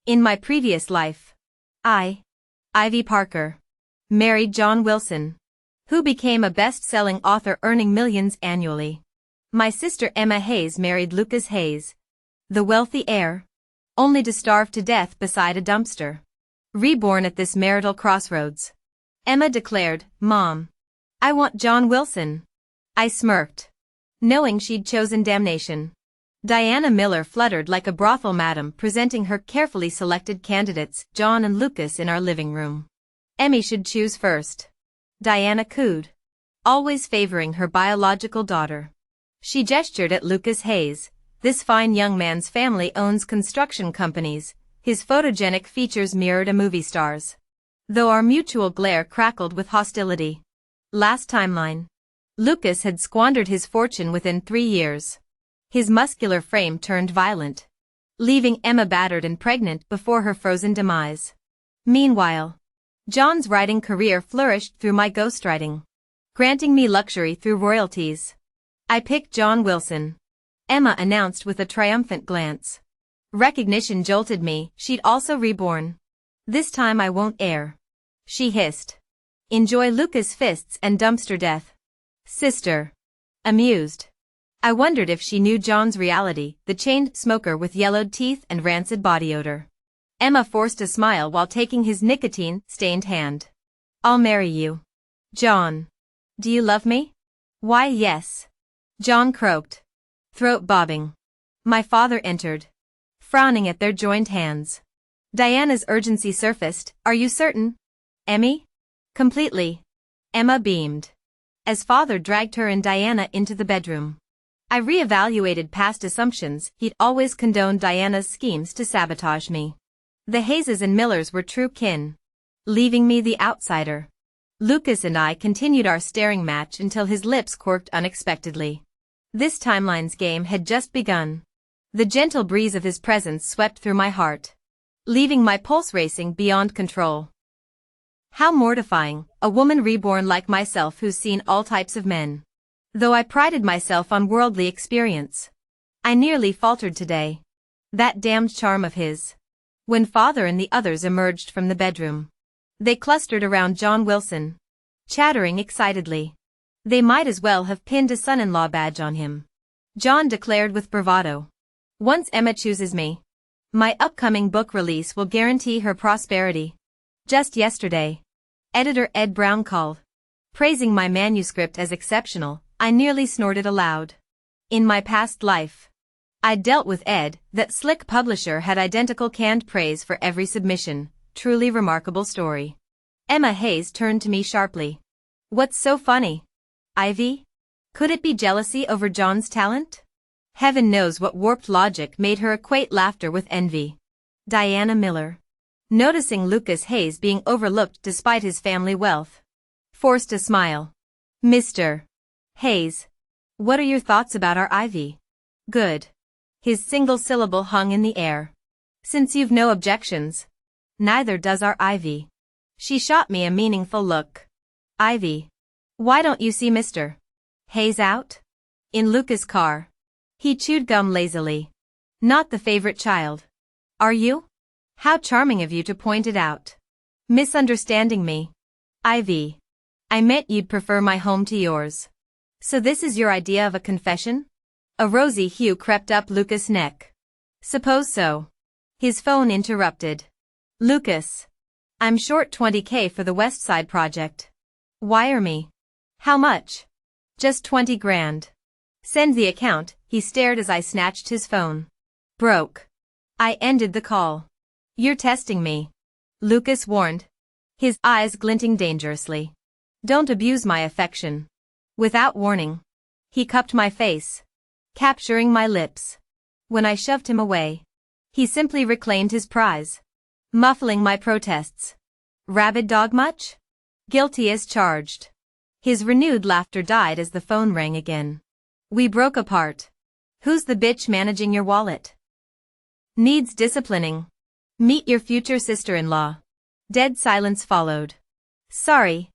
In my previous life, I, Ivy Parker, married John Wilson, who became a best-selling author earning millions annually. My sister Emma Hayes married Lucas Hayes, the wealthy heir, only to starve to death beside a dumpster. Reborn at this marital crossroads. Emma declared, "Mom, I want John Wilson." I smirked, knowing she'd chosen damnation. Diana Miller fluttered like a brothel madam presenting her carefully selected candidates, John and Lucas, in our living room. Emmy should choose first. Diana cooed, always favoring her biological daughter. She gestured at Lucas Hayes. This fine young man's family owns construction companies. His photogenic features mirrored a movie star's. Though our mutual glare crackled with hostility. Last timeline. Lucas had squandered his fortune within 3 years. His muscular frame turned violent, leaving Emma battered and pregnant before her frozen demise. Meanwhile, John's writing career flourished through my ghostwriting, granting me luxury through royalties. I picked John Wilson, Emma announced with a triumphant glance. Recognition jolted me. She'd also reborn. "This time I won't err," she hissed. "Enjoy Lucas' fists and dumpster death, sister." Amused, I wondered if she knew John's reality, the chained smoker with yellowed teeth and rancid body odor. Emma forced a smile while taking his nicotine-stained hand. "I'll marry you, John. Do you love me?" "Why, yes," John croaked, throat bobbing. My father entered, frowning at their joined hands. Diana's urgency surfaced. "Are you certain, Emmy?" "Completely," Emma beamed, as father dragged her and Diana into the bedroom. I reevaluated past assumptions. He'd always condoned Diana's schemes to sabotage me. The Hayes and Millers were true kin, leaving me the outsider. Lucas and I continued our staring match until his lips quirked unexpectedly. This timeline's game had just begun. The gentle breeze of his presence swept through my heart, leaving my pulse racing beyond control. How mortifying, a woman reborn like myself who's seen all types of men. Though I prided myself on worldly experience, I nearly faltered today. That damned charm of his. When father and the others emerged from the bedroom, they clustered around John Wilson, chattering excitedly. They might as well have pinned a son-in-law badge on him. John declared with bravado, "Once Emma chooses me, my upcoming book release will guarantee her prosperity." Just yesterday, editor Ed Brown called, praising my manuscript as exceptional. I nearly snorted aloud. In my past life, I'd dealt with Ed. That slick publisher had identical canned praise for every submission. Truly remarkable story. Emma Hayes turned to me sharply. "What's so funny, Ivy? Could it be jealousy over John's talent?" Heaven knows what warped logic made her equate laughter with envy. Diana Miller, noticing Lucas Hayes being overlooked despite his family wealth, forced a smile. "Mr. Hayes, what are your thoughts about our Ivy?" "Good." His single syllable hung in the air. "Since you've no objections, neither does our Ivy." She shot me a meaningful look. "Ivy, why don't you see Mr. Hayes out?" "In Lucas' car." He chewed gum lazily. "Not the favorite child, are you? How charming of you to point it out." "Misunderstanding me, Ivy. I meant you'd prefer my home to yours. So this is your idea of a confession?" A rosy hue crept up Lucas' neck. "Suppose so." His phone interrupted. "Lucas, I'm short $20K for the West Side project. Wire me." "How much?" "Just 20 grand. Send the account." He stared as I snatched his phone. "Broke." I ended the call. "You're testing me," Lucas warned, his eyes glinting dangerously. "Don't abuse my affection." Without warning, he cupped my face, capturing my lips. When I shoved him away, he simply reclaimed his prize, muffling my protests. "Rabid dog much?" "Guilty as charged." His renewed laughter died as the phone rang again. We broke apart. "Who's the bitch managing your wallet? Needs disciplining. Meet your future sister-in-law." Dead silence followed. "Sorry,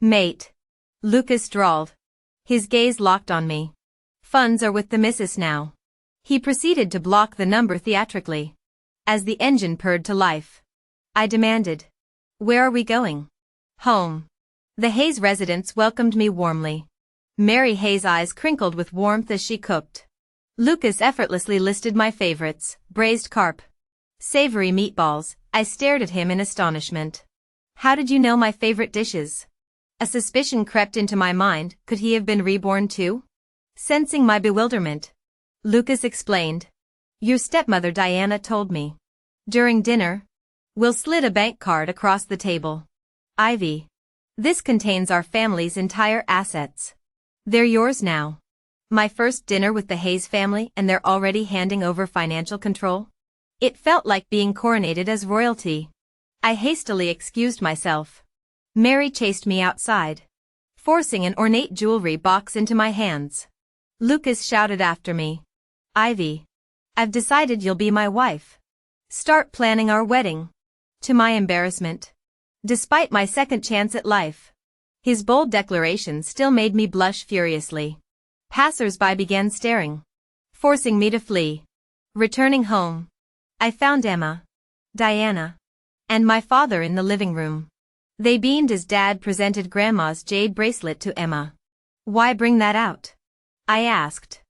mate," Lucas drawled, his gaze locked on me. "Funds are with the missus now." He proceeded to block the number theatrically. As the engine purred to life, I demanded, "Where are we going?" "Home." The Hayes residence welcomed me warmly. Mary Hayes' eyes crinkled with warmth as she cooked. Lucas effortlessly listed my favorites: braised carp, savory meatballs. I stared at him in astonishment. "How did you know my favorite dishes?" A suspicion crept into my mind. Could he have been reborn too? Sensing my bewilderment, Lucas explained. "Your stepmother Diana told me. During dinner, Will slid a bank card across the table. "Ivy. This contains our family's entire assets. They're yours now." My first dinner with the Hayes family, and they're already handing over financial control? It felt like being coronated as royalty. I hastily excused myself. Mary chased me outside, forcing an ornate jewelry box into my hands. Lucas shouted after me, "Ivy, I've decided you'll be my wife. Start planning our wedding." To my embarrassment, despite my second chance at life, his bold declaration still made me blush furiously. Passers-by began staring, forcing me to flee. Returning home, I found Emma, Diana, and my father in the living room. They beamed as Dad presented Grandma's jade bracelet to Emma. "Why bring that out?" I asked.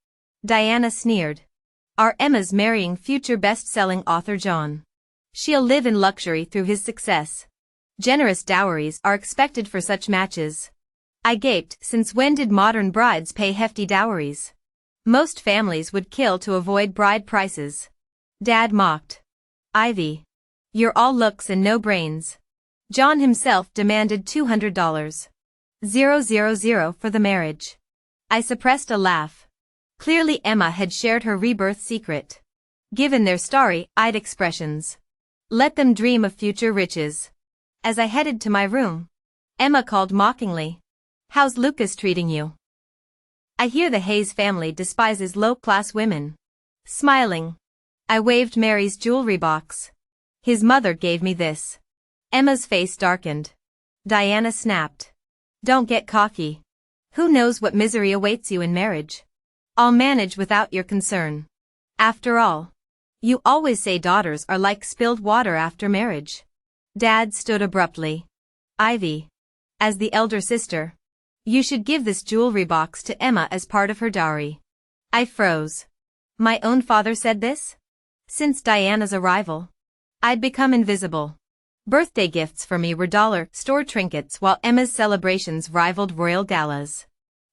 Diana sneered. "Our Emma's marrying future best-selling author John. She'll live in luxury through his success. Generous dowries are expected for such matches." I gaped. Since when did modern brides pay hefty dowries? Most families would kill to avoid bride prices. Dad mocked. "Ivy, you're all looks and no brains. John himself demanded $200. 000 for the marriage." I suppressed a laugh. Clearly Emma had shared her rebirth secret. Given their starry-eyed expressions, let them dream of future riches. As I headed to my room, Emma called mockingly, "How's Lucas treating you?" "I hear the Hayes family despises low-class women." Smiling, I waved Mary's jewelry box. "His mother gave me this." Emma's face darkened. Diana snapped, "Don't get cocky. Who knows what misery awaits you in marriage? I'll manage without your concern. After all, you always say daughters are like spilled water after marriage." Dad stood abruptly. "Ivy, as the elder sister, you should give this jewelry box to Emma as part of her dowry." I froze. My own father said this? Since Diana's arrival, I'd become invisible. Birthday gifts for me were dollar store trinkets, while Emma's celebrations rivaled royal galas.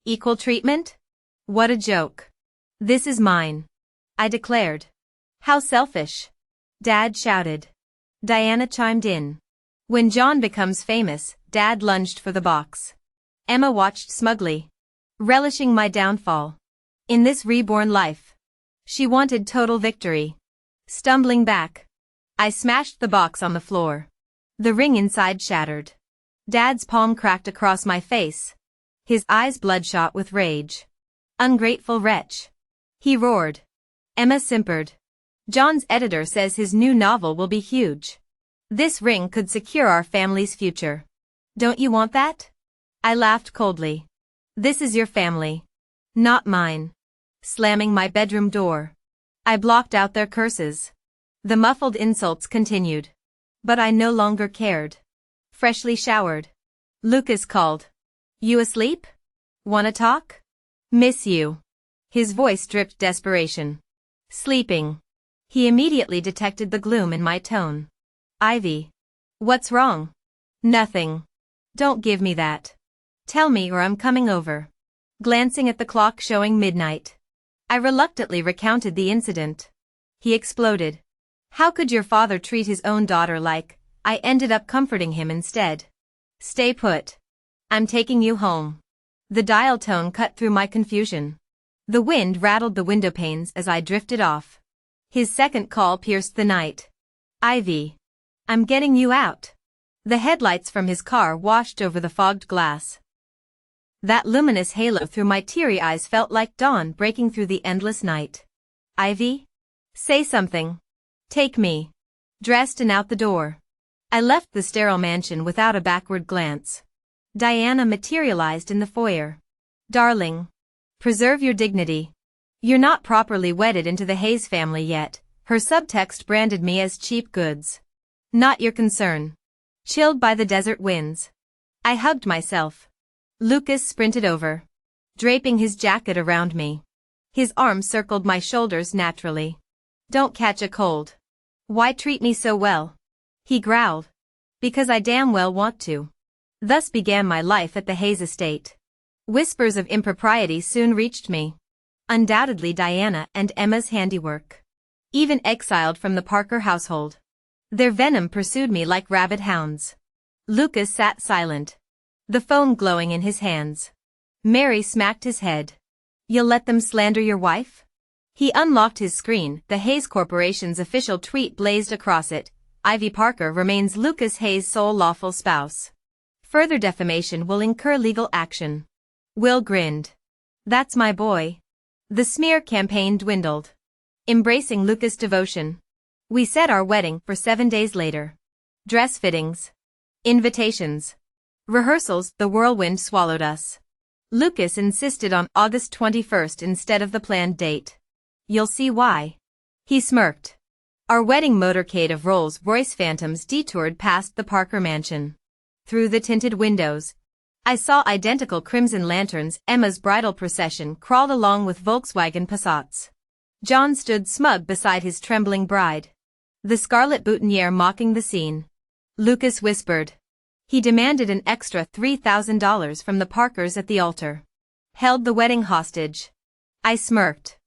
Equal treatment? What a joke. "This is mine," I declared. "How selfish," Dad shouted. Diana chimed in. "When John becomes famous," Dad lunged for the box. Emma watched smugly, relishing my downfall. In this reborn life, she wanted total victory. Stumbling back, I smashed the box on the floor. The ring inside shattered. Dad's palm cracked across my face, his eyes bloodshot with rage. "Ungrateful wretch," he roared. Emma simpered. "John's editor says his new novel will be huge. This ring could secure our family's future. Don't you want that?" I laughed coldly. "This is your family, not mine." Slamming my bedroom door, I blocked out their curses. The muffled insults continued, but I no longer cared. Freshly showered, Lucas called. "You asleep? Wanna talk?" "Miss you." His voice dripped desperation. "Sleeping." He immediately detected the gloom in my tone. "Ivy, what's wrong?" "Nothing." "Don't give me that. Tell me or I'm coming over." Glancing at the clock showing midnight, I reluctantly recounted the incident. He exploded. "How could your father treat his own daughter like—" I ended up comforting him instead. "Stay put. I'm taking you home." The dial tone cut through my confusion. The wind rattled the window panes as I drifted off. His second call pierced the night. "Ivy, I'm getting you out." The headlights from his car washed over the fogged glass. That luminous halo through my teary eyes felt like dawn breaking through the endless night. "Ivy? Say something. Take me." Dressed and out the door, I left the sterile mansion without a backward glance. Diana materialized in the foyer. "Darling, preserve your dignity. You're not properly wedded into the Hayes family yet, Her subtext branded me as cheap goods. Not your concern. Chilled by the desert winds. I hugged myself. Lucas sprinted over, draping his jacket around me. His arm circled my shoulders naturally. Don't catch a cold. Why treat me so well? He growled. Because I damn well want to. Thus began my life at the Hayes estate. Whispers of impropriety soon reached me. Undoubtedly Diana and Emma's handiwork. Even exiled from the Parker household. Their venom pursued me like rabid hounds. Lucas sat silent, the phone glowing in his hands. Mary smacked his head. You'll let them slander your wife? He unlocked his screen. The Hayes Corporation's official tweet blazed across it. Ivy Parker remains Lucas Hayes' sole lawful spouse. Further defamation will incur legal action. Will grinned. That's my boy. The smear campaign dwindled. Embracing Lucas' devotion. We set our wedding for 7 days later. Dress fittings. Invitations. Rehearsals. The whirlwind swallowed us. Lucas insisted on August 21st instead of the planned date. You'll see why. He smirked. Our wedding motorcade of Rolls-Royce Phantoms detoured past the Parker mansion. Through the tinted windows, I saw identical crimson lanterns. Emma's bridal procession crawled along with Volkswagen Passats. John stood smug beside his trembling bride. The scarlet boutonniere mocking the scene. Lucas whispered. He demanded an extra $3,000 from the Parkers at the altar. Held the wedding hostage. I smirked,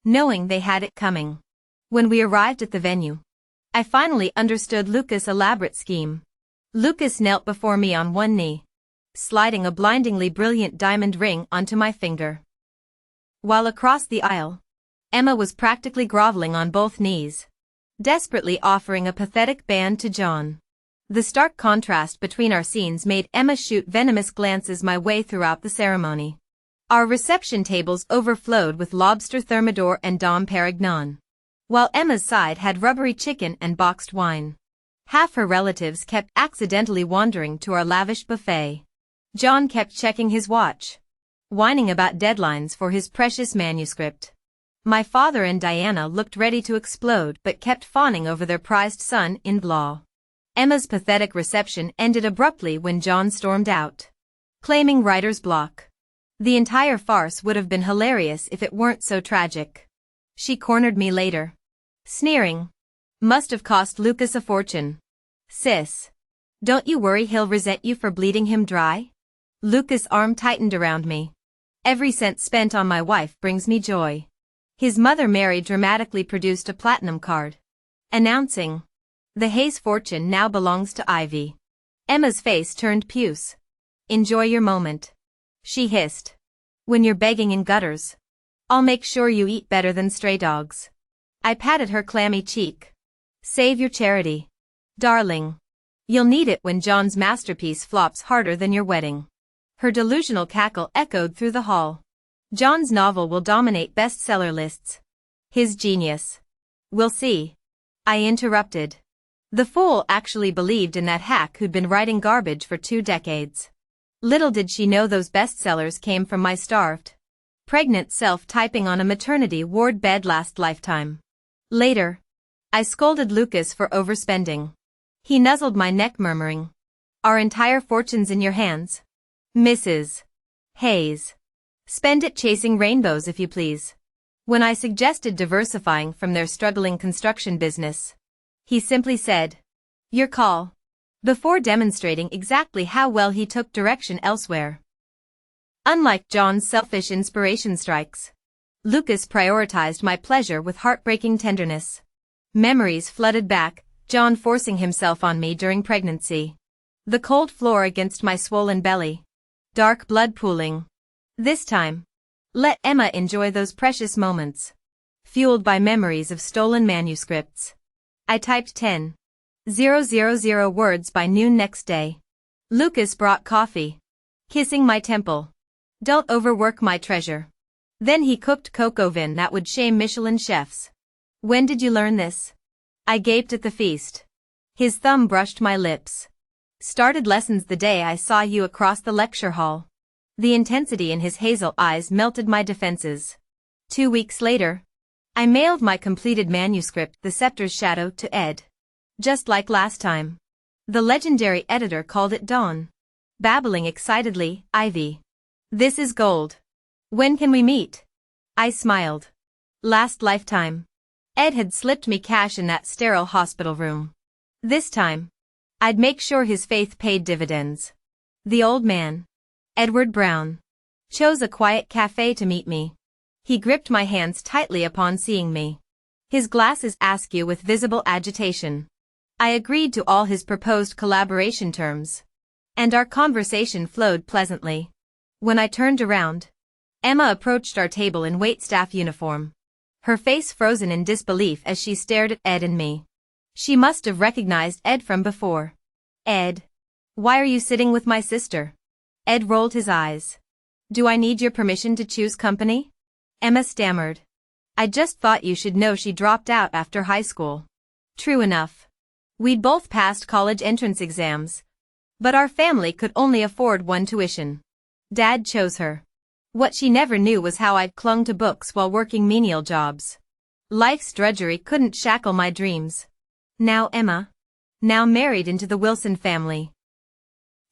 knowing they had it coming. When we arrived at the venue, I finally understood Lucas' elaborate scheme. Lucas knelt before me on one knee, sliding a blindingly brilliant diamond ring onto my finger. While across the aisle, Emma was practically groveling on both knees, desperately offering a pathetic band to John. The stark contrast between our scenes made Emma shoot venomous glances my way throughout the ceremony. Our reception tables overflowed with lobster thermidor and Dom Perignon, while Emma's side had rubbery chicken and boxed wine. Half her relatives kept accidentally wandering to our lavish buffet. John kept checking his watch, whining about deadlines for his precious manuscript. My father and Diana looked ready to explode but kept fawning over their prized son-in-law. Emma's pathetic reception ended abruptly when John stormed out, claiming writer's block. The entire farce would have been hilarious if it weren't so tragic. She cornered me later, sneering. Must have cost Lucas a fortune. Sis. Don't you worry, he'll resent you for bleeding him dry? Lucas' arm tightened around me. Every cent spent on my wife brings me joy. His mother Mary dramatically produced a platinum card, announcing, the Hayes fortune now belongs to Ivy. Emma's face turned puce. Enjoy your moment, she hissed. When you're begging in gutters, I'll make sure you eat better than stray dogs. I patted her clammy cheek. Save your charity, darling. You'll need it when John's masterpiece flops harder than your wedding. Her delusional cackle echoed through the hall. John's novel will dominate bestseller lists. His genius. We'll see. I interrupted. The fool actually believed in that hack who'd been writing garbage for 2 decades. Little did she know those bestsellers came from my starved, pregnant self typing on a maternity ward bed last lifetime. Later, I scolded Lucas for overspending. He nuzzled my neck murmuring, our entire fortune's in your hands, Mrs. Hayes. Spend it chasing rainbows if you please. When I suggested diversifying from their struggling construction business, he simply said, your call, before demonstrating exactly how well he took direction elsewhere. Unlike John's selfish inspiration strikes, Lucas prioritized my pleasure with heartbreaking tenderness. Memories flooded back, John forcing himself on me during pregnancy. The cold floor against my swollen belly. Dark blood pooling. This time, let Emma enjoy those precious moments. Fueled by memories of stolen manuscripts. I typed 10,000 words by noon next day. Lucas brought coffee, kissing my temple. Don't overwork my treasure. Then he cooked coq au vin that would shame Michelin chefs. When did you learn this? I gaped at the feast. His thumb brushed my lips. Started lessons the day I saw you across the lecture hall. The intensity in his hazel eyes melted my defenses. 2 weeks later, I mailed my completed manuscript, The Scepter's Shadow, to Ed. Just like last time. The legendary editor called it Dawn. Babbling excitedly, Ivy. This is gold. When can we meet? I smiled. Last lifetime. Ed had slipped me cash in that sterile hospital room. This time, I'd make sure his faith paid dividends. The old man, Edward Brown, chose a quiet cafe to meet me. He gripped my hands tightly upon seeing me. His glasses askew with visible agitation. I agreed to all his proposed collaboration terms. And our conversation flowed pleasantly. When I turned around, Emma approached our table in waitstaff uniform. Her face frozen in disbelief as she stared at Ed and me. She must have recognized Ed from before. Ed, why are you sitting with my sister? Ed rolled his eyes. Do I need your permission to choose company? Emma stammered. I just thought you should know she dropped out after high school. True enough. We'd both passed college entrance exams. But our family could only afford one tuition. Dad chose her. What she never knew was how I'd clung to books while working menial jobs. Life's drudgery couldn't shackle my dreams. Now Emma, now married into the Wilson family,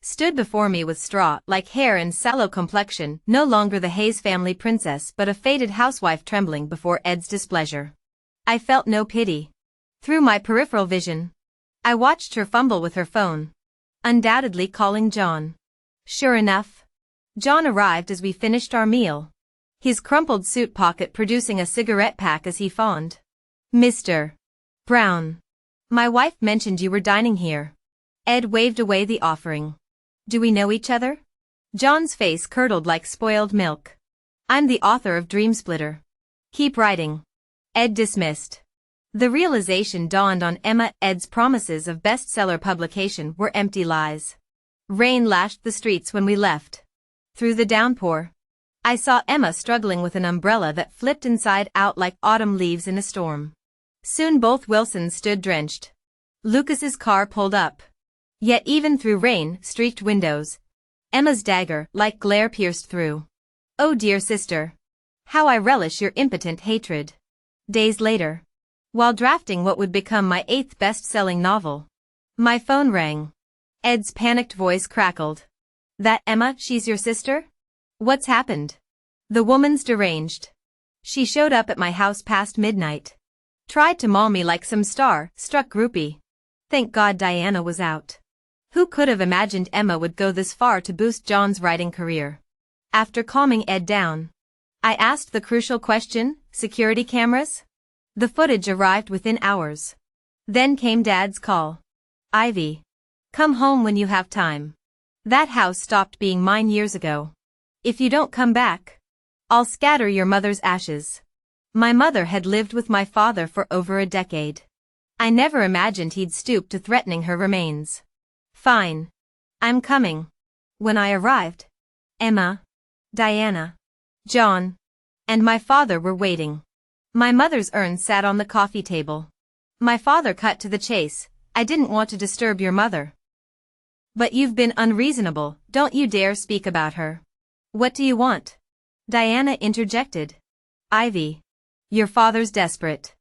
stood before me with straw-like hair and sallow complexion, no longer the Hayes family princess but a faded housewife trembling before Ed's displeasure. I felt no pity. Through my peripheral vision, I watched her fumble with her phone, undoubtedly calling John. Sure enough, John arrived as we finished our meal, his crumpled suit pocket producing a cigarette pack as he fawned. Mr. Brown, my wife mentioned you were dining here. Ed waved away the offering. Do we know each other? John's face curdled like spoiled milk. I'm the author of Dreamsplitter. Keep writing. Ed dismissed. The realization dawned on Emma. Ed's promises of bestseller publication were empty lies. Rain lashed the streets when we left. Through the downpour, I saw Emma struggling with an umbrella that flipped inside out like autumn leaves in a storm. Soon both Wilsons stood drenched. Lucas's car pulled up. Yet even through rain-streaked windows, Emma's dagger-like glare pierced through. Oh dear sister. How I relish your impotent hatred. Days later, while drafting what would become my 8th best-selling novel, my phone rang. Ed's panicked voice crackled. That Emma, she's your sister? What's happened? The woman's deranged. She showed up at my house past midnight. Tried to maul me like some star-struck groupie. Thank God Diana was out. Who could have imagined Emma would go this far to boost John's writing career? After calming Ed down, I asked the crucial question, security cameras? The footage arrived within hours. Then came Dad's call. Ivy, come home when you have time. That house stopped being mine years ago. If you don't come back, I'll scatter your mother's ashes. My mother had lived with my father for over a decade. I never imagined he'd stoop to threatening her remains. Fine. I'm coming. When I arrived, Emma, Diana, John, and my father were waiting. My mother's urn sat on the coffee table. My father cut to the chase. I didn't want to disturb your mother. But you've been unreasonable, don't you dare speak about her. What do you want? Diana interjected. Ivy, your father's desperate.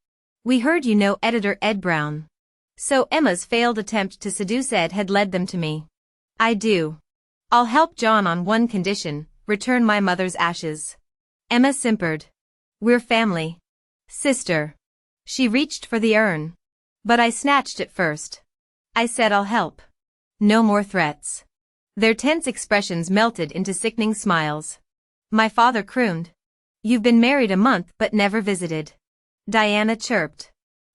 We heard you know editor Ed Brown. So Emma's failed attempt to seduce Ed had led them to me. I do. I'll help John on one condition, return my mother's ashes. Emma simpered. We're family. Sister. She reached for the urn. But I snatched it first. I said I'll help. No more threats. Their tense expressions melted into sickening smiles. My father crooned. You've been married a month but never visited. Diana chirped.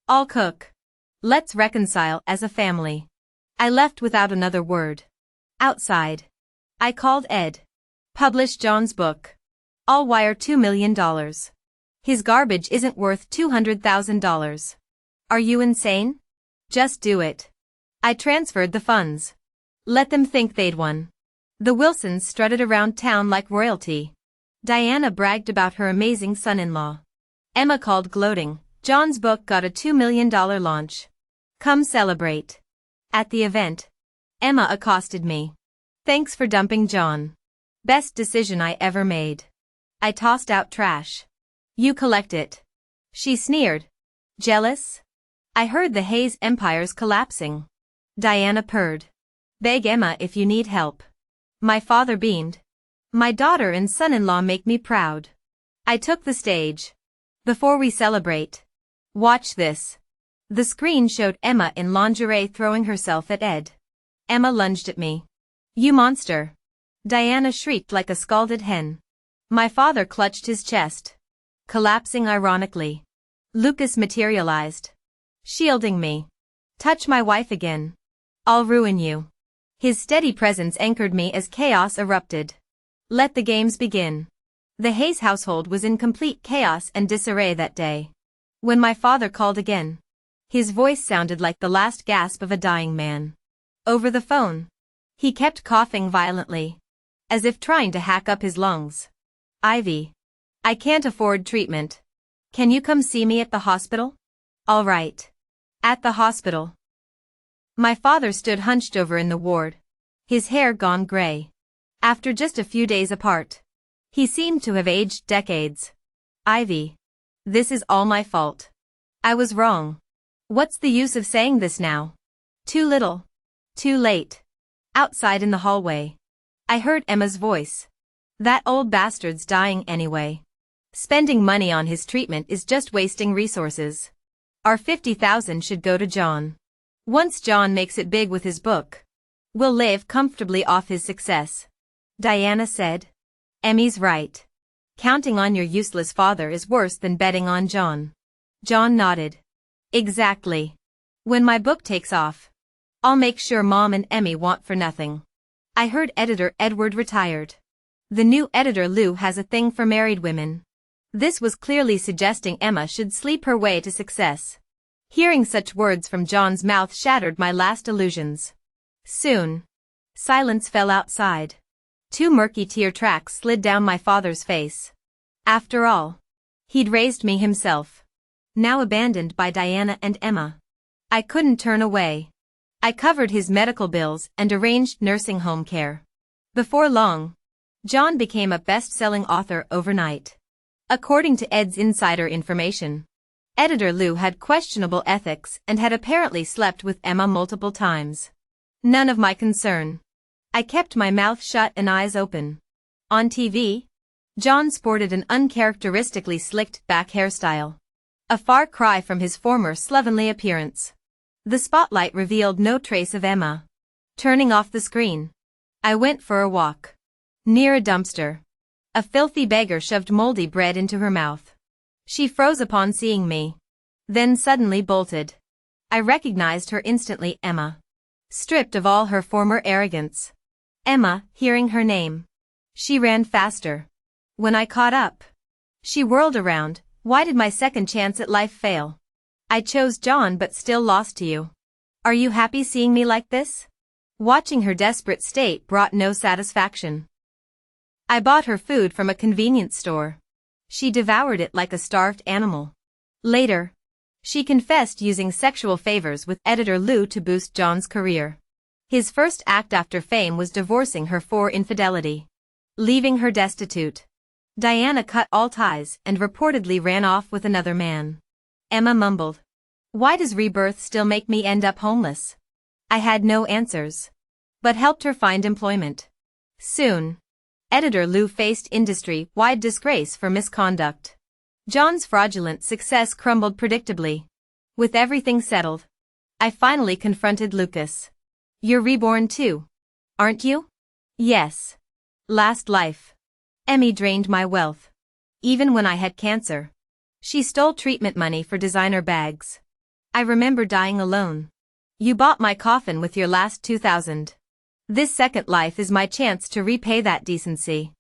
I'll cook. Let's reconcile as a family. I left without another word. Outside, I called Ed. Publish John's book. I'll wire $2 million. His garbage isn't worth $200,000. Are you insane? Just do it. I transferred the funds. Let them think they'd won. The Wilsons strutted around town like royalty. Diana bragged about her amazing son-in-law. Emma called gloating. John's book got a $2 million launch. Come celebrate. At the event, Emma accosted me. Thanks for dumping John. Best decision I ever made. I tossed out trash. You collect it. She sneered. Jealous? I heard the Hayes empire's collapsing. Diana purred. Beg Emma if you need help. My father beamed. My daughter and son-in-law make me proud. I took the stage. Before we celebrate. Watch this. The screen showed Emma in lingerie throwing herself at Ed. Emma lunged at me. You monster. Diana shrieked like a scalded hen. My father clutched his chest. Collapsing ironically. Lucas materialized. Shielding me. Touch my wife again. I'll ruin you. His steady presence anchored me as chaos erupted. Let the games begin. The Hayes household was in complete chaos and disarray that day. When my father called again, his voice sounded like the last gasp of a dying man. Over the phone, he kept coughing violently, as if trying to hack up his lungs. Ivy. I can't afford treatment. Can you come see me at the hospital? All right. At the hospital. My father stood hunched over in the ward, his hair gone gray. After just a few days apart, he seemed to have aged decades. Ivy. This is all my fault. I was wrong. What's the use of saying this now? Too little. Too late. Outside in the hallway, I heard Emma's voice. That old bastard's dying anyway. Spending money on his treatment is just wasting resources. Our $50,000 should go to John. Once John makes it big with his book, we'll live comfortably off his success. Diana said. Emmy's right. Counting on your useless father is worse than betting on John. John nodded. Exactly. When my book takes off, I'll make sure Mom and Emmy want for nothing. I heard editor Edward retired. The new editor Lou has a thing for married women. This was clearly suggesting Emma should sleep her way to success. Hearing such words from John's mouth shattered my last illusions. Soon, silence fell outside. 2 murky tear tracks slid down my father's face. After all, he'd raised me himself. Now abandoned by Diana and Emma. I couldn't turn away. I covered his medical bills and arranged nursing home care. Before long, John became a best-selling author overnight. According to Ed's insider information, editor Lou had questionable ethics and had apparently slept with Emma multiple times. None of my concern. I kept my mouth shut and eyes open. On TV, John sported an uncharacteristically slicked back hairstyle. A far cry from his former slovenly appearance. The spotlight revealed no trace of Emma. Turning off the screen, I went for a walk. Near a dumpster, a filthy beggar shoved moldy bread into her mouth. She froze upon seeing me, then suddenly bolted. I recognized her instantly, Emma. Stripped of all her former arrogance. Emma, hearing her name. She ran faster. When I caught up, she whirled around. Why did my second chance at life fail? I chose John but still lost to you. Are you happy seeing me like this? Watching her desperate state brought no satisfaction. I bought her food from a convenience store. She devoured it like a starved animal. Later, she confessed using sexual favors with editor Lou to boost John's career. His first act after fame was divorcing her for infidelity, leaving her destitute. Diana cut all ties and reportedly ran off with another man. Emma mumbled. Why does Rebirth still make me end up homeless? I had no answers, but helped her find employment. Soon, editor Lou faced industry-wide disgrace for misconduct. John's fraudulent success crumbled predictably. With everything settled, I finally confronted Lucas. You're reborn too, aren't you? Yes. Last life. Emmy drained my wealth. Even when I had cancer. She stole treatment money for designer bags. I remember dying alone. You bought my coffin with your last $2,000. This second life is my chance to repay that decency.